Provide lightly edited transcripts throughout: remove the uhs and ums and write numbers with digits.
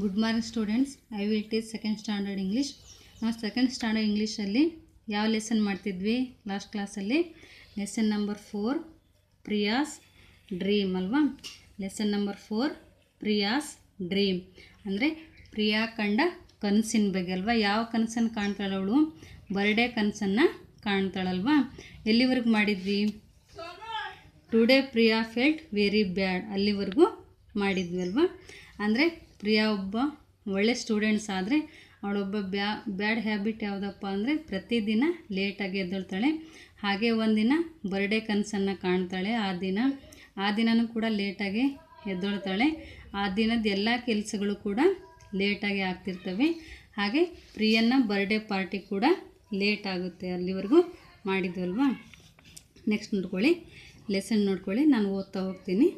Good morning students. I will teach second standard English. ನಾವು second standard ಇಂಗ್ಲೀಷಲ್ಲಿ ಯಾವ lesson ಮಾಡ್ತಿದ್ವಿ ಲಾಸ್ಟ್ ಕ್ಲಾಸಲ್ಲಿ? ಲೆಸನ್ ನಂಬರ್ 4 ಪ್ರಿಯಾಸ್ ಡ್ರೀಮ್ ಅಲ್ವಾ? ಲೆಸನ್ ನಂಬರ್ 4 ಪ್ರಿಯಾಸ್ ಡ್ರೀಮ್ ಅಂದರೆ ಪ್ರಿಯಾ ಕಂಡ ಕನಸಿನ ಬಗ್ಗೆ ಅಲ್ವಾ? ಯಾವ ಕನಸನ್ನು ಕಾಣ್ತಾಳೆ ಅವಳು? ಬರ್ಡೇ ಕನಸನ್ನು ಕಾಣ್ತಾಳಲ್ವಾ? ಎಲ್ಲಿವರೆಗೂ ಮಾಡಿದ್ವಿ? Today Priya felt very bad ಅಲ್ಲಿವರೆಗೂ ಮಾಡಿದ್ವಿ ಅಲ್ವಾ? ಅಂದರೆ ಪ್ರಿಯಾ ಒಬ್ಬ ಒಳ್ಳೆ ಸ್ಟೂಡೆಂಟ್ಸ್ ಆದರೆ ಅವಳೊಬ್ಬ ಬ್ಯಾಡ್ ಹ್ಯಾಬಿಟ್ ಯಾವುದಪ್ಪ ಅಂದರೆ ಪ್ರತಿದಿನ ಲೇಟಾಗಿ ಎದ್ದೇಳ್ತಾಳೆ. ಹಾಗೆ ಒಂದಿನ ಬರ್ಡೇ ಕನಸನ್ನು ಕಾಣ್ತಾಳೆ. ಆ ದಿನವೂ ಕೂಡ ಲೇಟಾಗಿ ಎದ್ದೇಳ್ತಾಳೆ. ಆ ದಿನದ ಎಲ್ಲ ಕೆಲಸಗಳು ಕೂಡ ಲೇಟಾಗಿ ಆಗ್ತಿರ್ತವೆ. ಹಾಗೆ ಪ್ರಿಯನ ಬರ್ಡೇ ಪಾರ್ಟಿ ಕೂಡ ಲೇಟ್ ಆಗುತ್ತೆ. ಅಲ್ಲಿವರೆಗೂ ಮಾಡಿದ್ವಲ್ವಾ? ನೆಕ್ಸ್ಟ್ ನೋಡ್ಕೊಳ್ಳಿ, ಲೆಸನ್ ನೋಡ್ಕೊಳ್ಳಿ, ನಾನು ಓದ್ತಾ ಹೋಗ್ತೀನಿ.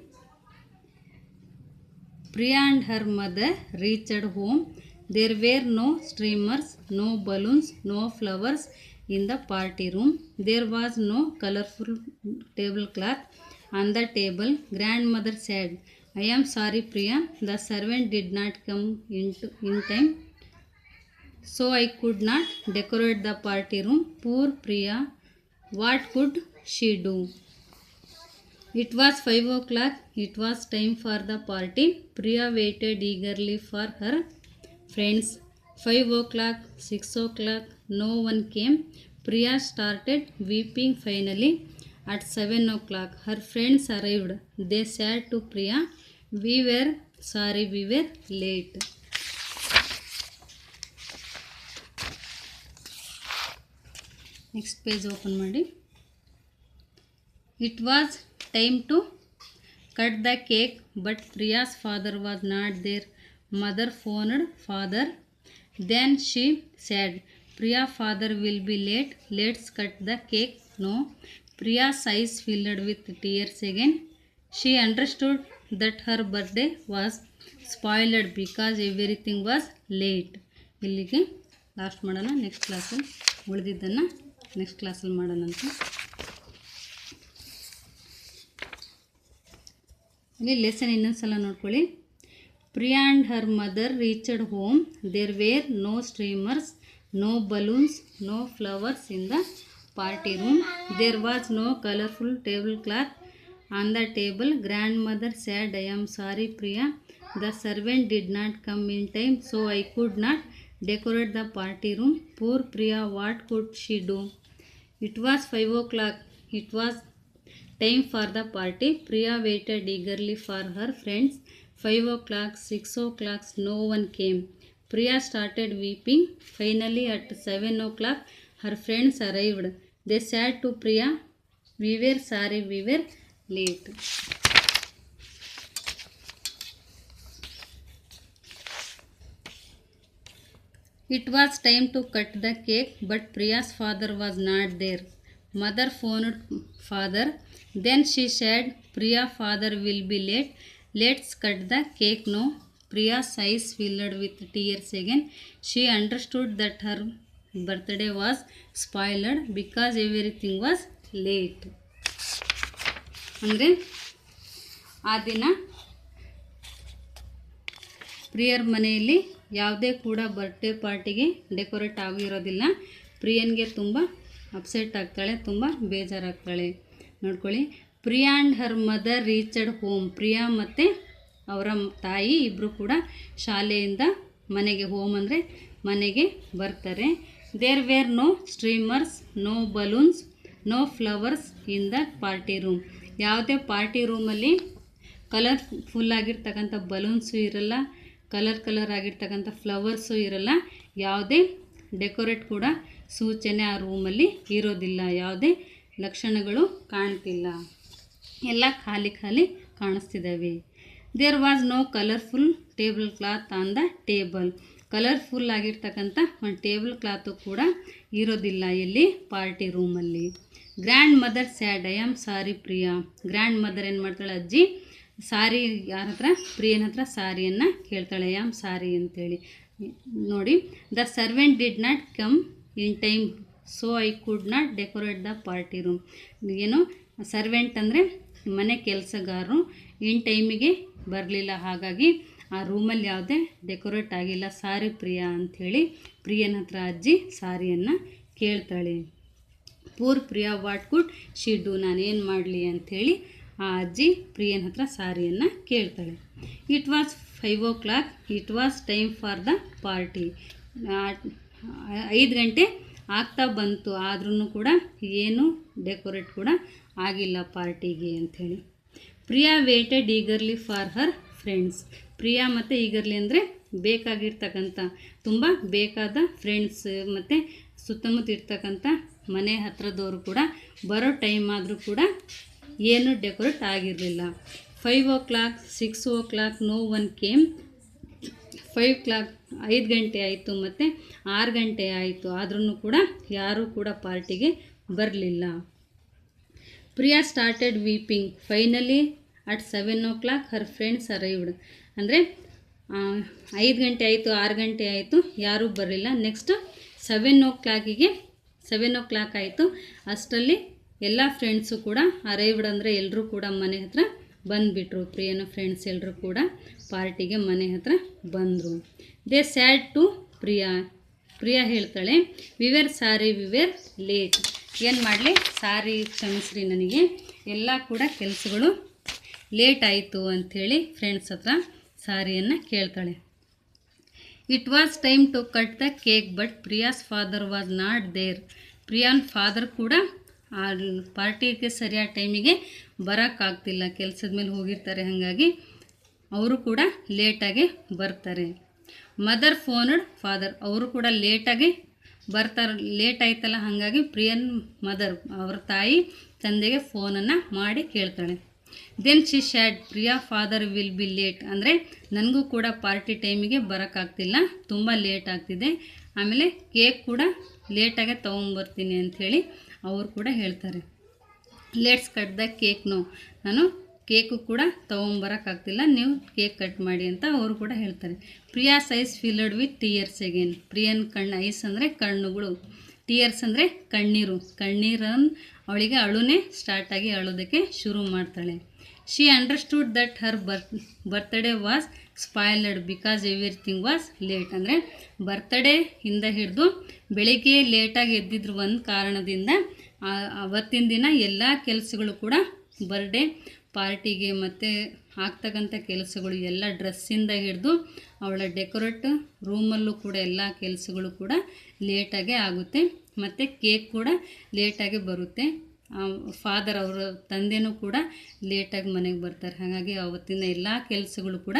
Priya and her mother reached home. There were no streamers, no balloons, no flowers in the party room. There was no colorful tablecloth on the table. Grandmother said, "I am sorry, Priya. The servant did not come in time, so I could not decorate the party room. Poor Priya, what could she do?" It was 5 o'clock. It was time for the party. Priya waited eagerly for her friends. 5 o'clock, 6 o'clock, no one came. Priya started weeping finally. At 7 o'clock, her friends arrived. They said to Priya, "We were sorry we were late." Next page open ಮಾಡಿ. It was time to cut the cake, but Priya's father was not there. Mother phoned father. Then she said, "Priya, father will be late. Let's cut the cake." No. Priya's eyes filled with tears again. She understood that her birthday was spoiled because everything was late. ಇಲ್ಲಿಗೆ last ಮಾಡೋಣ. Next ಕ್ಲಾಸಲ್ಲಿ ಉಳಿದಿದ್ದನ್ನು next ಕ್ಲಾಸಲ್ಲಿ ಮಾಡೋಣಂತ. ಇಲ್ಲಿ lesson ಇನ್ನೊಂದು ಸಲ ನೋಡ್ಕೊಳ್ಳಿ. Priya and her mother reached home. There were no streamers, no balloons, no flowers in the party room. There was no colourful tablecloth on the table. Grandmother sad, "I am sorry Priya. The servant did not come in time, so I could not decorate the party room. Poor Priya, what could she do?" It was 5 o'clock. It was time for the party. Priya waited eagerly for her friends. 5 o'clock, 6 o'clock, no one came. Priya started weeping. Finally, at 7 o'clock, her friends arrived. They said to Priya, "We were sorry we were late." It was time to cut the cake, but Priya's father was not there. Mother phoned father. Then she said, "Priya, father will be late. Let's cut the cake now." Priya's eyes filled with tears again. She understood that her birthday was spoiled because everything was late. ಅಂದರೆ ಆ ದಿನ ಪ್ರಿಯರ ಮನೆಯಲ್ಲಿ ಯಾವುದೇ ಕೂಡ birthday ಪಾರ್ಟಿಗೆ decorate ಆಗಿರೋದಿಲ್ಲ. ಪ್ರಿಯನ್ಗೆ ತುಂಬ upset ಆಗ್ತಾಳೆ, ತುಂಬ ಬೇಜಾರಾಗ್ತಾಳೆ. ನೋಡ್ಕೊಳ್ಳಿ, Priya and her mother reached home. Priya ಮತ್ತು ಅವರ ತಾಯಿ ಇಬ್ಬರು ಕೂಡ ಶಾಲೆಯಿಂದ ಮನೆಗೆ, ಹೋಮ್ ಅಂದರೆ ಮನೆಗೆ ಬರ್ತಾರೆ. There were no streamers, no balloons, no flowers in the party room. ಯಾವುದೇ ಪಾರ್ಟಿ ರೂಮಲ್ಲಿ ಕಲರ್ಫುಲ್ ಆಗಿರ್ತಕ್ಕಂಥ ಬಲೂನ್ಸು ಇರಲ್ಲ, ಕಲರ್ ಆಗಿರ್ತಕ್ಕಂಥ ಫ್ಲವರ್ಸು ಇರಲ್ಲ, ಯಾವುದೇ ಡೆಕೋರೇಟ್ ಕೂಡ ಸೂಚನೆ ಆ ರೂಮಲ್ಲಿ ಇರೋದಿಲ್ಲ, ಯಾವುದೇ ಲಕ್ಷಣಗಳು ಕಾಣ್ತಿಲ್ಲ, ಎಲ್ಲ ಖಾಲಿ ಕಾಣಿಸ್ತಿದ್ದಾವೆ. There was no colourful tablecloth on the table. Colourful ಆಗಿರ್ತಕ್ಕಂಥ ಒಂದು ಟೇಬಲ್ ಕ್ಲಾತು ಕೂಡ ಇರೋದಿಲ್ಲ ಇಲ್ಲಿ ಪಾರ್ಟಿ ರೂಮಲ್ಲಿ. Grandmother sad, "I am sorry Priya." Grandmother ಏನು ಮಾಡ್ತಾಳೆ, ಅಜ್ಜಿ ಸಾರಿ ಯಾರ ಹತ್ರ? ಪ್ರಿಯನ ಹತ್ರ ಸಾರಿಯನ್ನು ಕೇಳ್ತಾಳೆ, "ಐ ಆಮ್ ಸಾರಿ" ಅಂತೇಳಿ. ನೋಡಿ, the servant did not come in time, so I could not decorate the party room. ಏನು ಸರ್ವೆಂಟ್ ಅಂದರೆ ಮನೆ ಕೆಲಸಗಾರರು ಇನ್ ಟೈಮಿಗೆ ಬರಲಿಲ್ಲ, ಹಾಗಾಗಿ ಆ ರೂಮಲ್ಲಿ ಯಾವುದೇ ಡೆಕೋರೇಟ್ ಆಗಿಲ್ಲ, ಸಾರಿ ಪ್ರಿಯಾ ಅಂಥೇಳಿ ಪ್ರಿಯನ ಹತ್ರ ಅಜ್ಜಿ ಸಾರಿಯನ್ನು ಕೇಳ್ತಾಳೆ. Poor Priya what could she do, ನಾನೇನು ಮಾಡಲಿ ಅಂಥೇಳಿ ಆ ಅಜ್ಜಿ ಪ್ರಿಯನ ಹತ್ರ ಸಾರಿಯನ್ನು ಕೇಳ್ತಾಳೆ. It was 5 o'clock, it was time for the party. 5 ಗಂಟೆ ಆಗ್ತಾ ಬಂತು, ಆದ್ರೂ ಕೂಡ ಏನು ಡೆಕೋರೇಟ್ ಕೂಡ ಆಗಿಲ್ಲ ಪಾರ್ಟಿಗೆ ಅಂಥೇಳಿ. Priya weighted eagerly for her friends. Priya ಮತ್ತು ಈಗರ್ಲಿ ಅಂದರೆ ಬೇಕಾಗಿರ್ತಕ್ಕಂಥ, ತುಂಬ ಬೇಕಾದ ಫ್ರೆಂಡ್ಸ್ ಮತ್ತು ಸುತ್ತಮುತ್ತ ಇರ್ತಕ್ಕಂಥ ಮನೆ ಹತ್ರದವರು ಕೂಡ ಬರೋ ಟೈಮ್ ಆದರೂ ಕೂಡ ಏನು ಡೆಕೋರೇಟ್ ಆಗಿರಲಿಲ್ಲ. 5 o'clock, 6 o'clock, no one came. 5 o'clock 5 ಗಂಟೆ ಆಯಿತು ಮತ್ತು 6 ಗಂಟೆ ಆಯಿತು, ಆದ್ರೂ ಕೂಡ ಯಾರೂ ಕೂಡ ಪಾರ್ಟಿಗೆ ಬರಲಿಲ್ಲ. Priya started weeping. Finally at 7 o'clock her friends arrived. ಅಂದರೆ 5 ಗಂಟೆ ಆಯಿತು, 6 ಗಂಟೆ ಆಯಿತು, ಯಾರೂ ಬರಲಿಲ್ಲ. ನೆಕ್ಸ್ಟ್ 7 o'clock ಆಯಿತು. ಅಷ್ಟರಲ್ಲಿ ಎಲ್ಲ ಫ್ರೆಂಡ್ಸು ಕೂಡ ಅರೈವ್ಡ್ ಅಂದರೆ ಎಲ್ಲರೂ ಕೂಡ ಮನೆ ಹತ್ರ ಬಂದುಬಿಟ್ರು. ಪ್ರಿಯನ ಫ್ರೆಂಡ್ಸ್ ಎಲ್ಲರೂ ಕೂಡ ಪಾರ್ಟಿಗೆ ಮನೆ ಹತ್ರ ಬಂದರು. They said to Priya. Priya ಹೇಳ್ತಾಳೆ, ವಿವೇರ್ ಸಾರಿ, ವಿವೇರ್ ಲೇಟ್. ಏನು ಮಾಡಲಿ, ಸಾರಿ ಕ್ಷಮಿಸ್ರಿ, ನನಗೆ ಎಲ್ಲ ಕೂಡ ಕೆಲಸಗಳು ಲೇಟ್ ಆಯಿತು ಅಂಥೇಳಿ ಫ್ರೆಂಡ್ಸ್ ಹತ್ರ ಸಾರಿಯನ್ನು ಕೇಳ್ತಾಳೆ. It was time to cut the cake but Priya's father was not there. ಪ್ರಿಯಾನ್ ಫಾದರ್ ಕೂಡ ಆ ಪಾರ್ಟಿಗೆ ಸರಿಯಾದ ಟೈಮಿಗೆ ಬರೋಕ್ಕಾಗ್ತಿಲ್ಲ, ಕೆಲಸದ ಮೇಲೆ ಹೋಗಿರ್ತಾರೆ, ಹಾಗಾಗಿ ಅವರು ಕೂಡ ಲೇಟಾಗಿ ಬರ್ತಾರೆ. Mother phoned father. ಅವರು ಕೂಡ ಲೇಟಾಗಿ ಬರ್ತಾರೆ, ಲೇಟ್ ಆಯ್ತಲ್ಲ, ಹಾಗಾಗಿ ಪ್ರಿಯನ್ ಮದರ್ ಅವ್ರ ತಾಯಿ ತಂದೆಗೆ ಫೋನನ್ನು ಮಾಡಿ ಕೇಳ್ತಾಳೆ. Then she said, Priya father will be late. ಅಂದರೆ ನನಗೂ ಕೂಡ ಪಾರ್ಟಿ ಟೈಮಿಗೆ ಬರೋಕ್ಕಾಗ್ತಿಲ್ಲ, ತುಂಬ ಲೇಟ್ ಆಗ್ತಿದೆ, ಆಮೇಲೆ ಕೇಕ್ ಕೂಡ ಲೇಟಾಗೆ ತೊಗೊಂಬರ್ತೀನಿ ಅಂಥೇಳಿ ಅವರು ಕೂಡ ಹೇಳ್ತಾರೆ. Let's cut the cake. No, ನಾನು ಕೇಕು ಕೂಡ ತೊಗೊಂಬರೋಕ್ಕಾಗ್ತಿಲ್ಲ, ನೀವು ಕೇಕ್ ಕಟ್ ಮಾಡಿ ಅಂತ ಅವರು ಕೂಡ ಹೇಳ್ತಾರೆ. Priya's eyes filled with tears again. ಪ್ರಿಯನ್ ಕಣ್ಣು, ಐಸ್ ಅಂದರೆ ಕಣ್ಣುಗಳು, ಟಿಯರ್ಸ್ ಅಂದರೆ ಕಣ್ಣೀರನ್ನು ಅವಳಿಗೆ ಅಳುನೇ ಸ್ಟಾರ್ಟ್ ಆಗಿ ಅಳೋದಕ್ಕೆ ಶುರು ಮಾಡ್ತಾಳೆ. She understood that Har birthday was spoiled because everything was late. ಅಂದರೆ ಬರ್ತ್ಡೇಯಿಂದ ಹಿಡಿದು ಬೆಳಿಗ್ಗೆ ಲೇಟಾಗಿ ಎದ್ದಿದ್ರು ಒಂದು ಕಾರಣದಿಂದ ಅವತ್ತಿನ ದಿನ ಎಲ್ಲ ಕೆಲಸಗಳು ಕೂಡ ಬರ್ಡೇ ಪಾರ್ಟಿಗೆ ಮತ್ತು ಆಗ್ತಕ್ಕಂಥ ಕೆಲಸಗಳು ಎಲ್ಲ ಡ್ರೆಸ್ಸಿಂದ ಹಿಡಿದು ಅವಳ ಡೆಕೋರೇಟ್ ರೂಮಲ್ಲೂ ಕೂಡ ಎಲ್ಲ ಕೆಲಸಗಳು ಕೂಡ ಲೇಟಾಗೇ ಆಗುತ್ತೆ, ಮತ್ತು ಕೇಕ್ ಕೂಡ ಲೇಟಾಗಿ ಬರುತ್ತೆ. ಫಾದರ್ ಅವರ ತಂದೆನೂ ಕೂಡ ಲೇಟಾಗಿ ಮನೆಗೆ ಬರ್ತಾರೆ, ಹಾಗಾಗಿ ಅವತ್ತಿನ ಎಲ್ಲ ಕೆಲಸಗಳು ಕೂಡ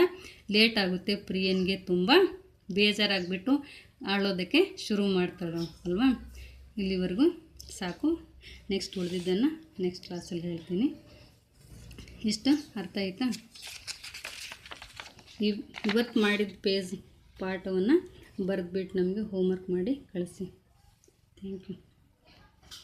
ಲೇಟ್ ಆಗುತ್ತೆ. ಪ್ರಿಯನ್ಗೆ ತುಂಬ ಬೇಜಾರಾಗಿಬಿಟ್ಟು ಆಳೋದಕ್ಕೆ ಶುರು ಮಾಡ್ತಾಳೆ ಅಲ್ವಾ. ಇಲ್ಲಿವರೆಗೂ ಸಾಕು, ನೆಕ್ಸ್ಟ್ ಉಳಿದಿದ್ದನ್ನು ನೆಕ್ಸ್ಟ್ ಕ್ಲಾಸಲ್ಲಿ ಹೇಳ್ತೀನಿ. ಇಷ್ಟು ಅರ್ಥ ಆಯ್ತಾ? ಇವತ್ತು ಮಾಡಿದ ಪಾಠವನ್ನು ಬರೆದ್ಬಿಟ್ಟು ನಮಗೆ ಹೋಮ್ವರ್ಕ್ ಮಾಡಿ ಕಳಿಸಿ. Thank you.